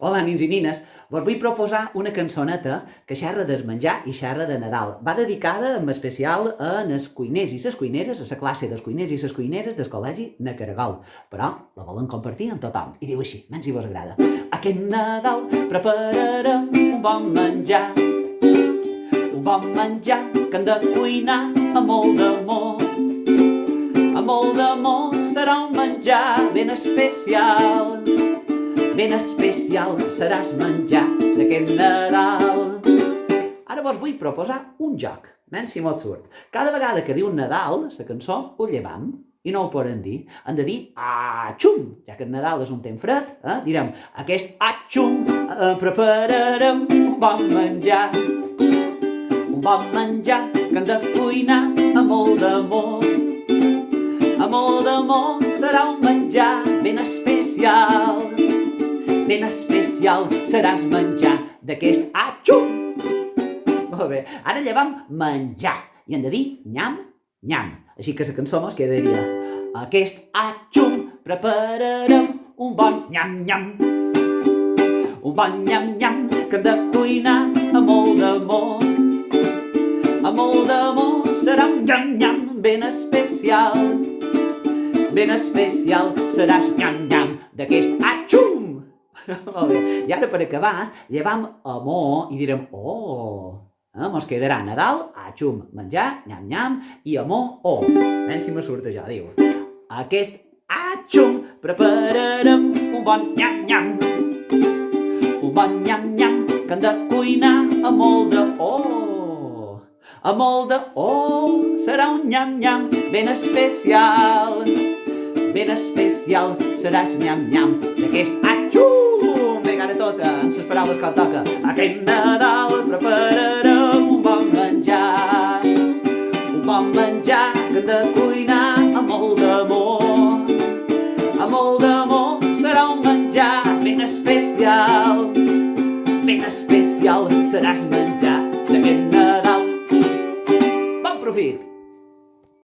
Hola, nins i nines. Vos vull proposar una cançoneta que xerra del menjar i xerra de Nadal. Va dedicada en especial a els cuiners i les cuineres, a la classe dels cuiners i les cuineres del col·legi Na Caragol. Però la volen compartir amb tothom. I diu així, menys si vos agrada. Aquest Nadal prepararem un bon menjar. Un bon menjar que hem de cuinar amb molt d'amor. Amb molt d'amor serà un menjar ben especial. Ben especial seràs menjar d'aquest Nadal. Ara vos vull proposar un joc, menys si mos surt. Cada vegada que diu Nadal, la cançó, ho llevam i no ho podem dir. Hem de dir atxum, ja que el Nadal és un temps fred, direm aquest atxum prepararem un bon menjar. Un bon menjar que hem de cuinar amb molt d'amor. Amb molt d'amor serà un menjar ben especial. Ben especial seràs menjar d'aquest atxum. Molt bé, ara llevam menjar i hem de dir nyam, nyam. Així que la cançó mos quedaria aquest atxum prepararem un bon nyam, nyam. Un bon nyam, nyam que hem de cuinar amb molt d'amor. Amb molt d'amor serà un nyam, nyam ben especial. Ben especial seràs nyam, nyam d'aquest atxum. Molt bé, i ara per acabar llevam amor i direm mos quedarà Nadal, atxum, menjar, nyam, nyam i amor, menys si me surt això, diu aquest atxum prepararem un bon nyam, nyam. Un bon nyam, nyam que hem de cuinar amb molt de amb molt de serà un nyam, nyam ben especial. Ben especial seràs nyam, nyam d'aquest atxum. Vinga, ara tot, amb les paraules que toca. Aquest Nadal prepararem un bon menjar. Un bon menjar que hem de cuinar amb molt d'amor. Amb molt d'amor serà un menjar ben especial. Ben especial seràs menjar d'aquest Nadal. Bon profit!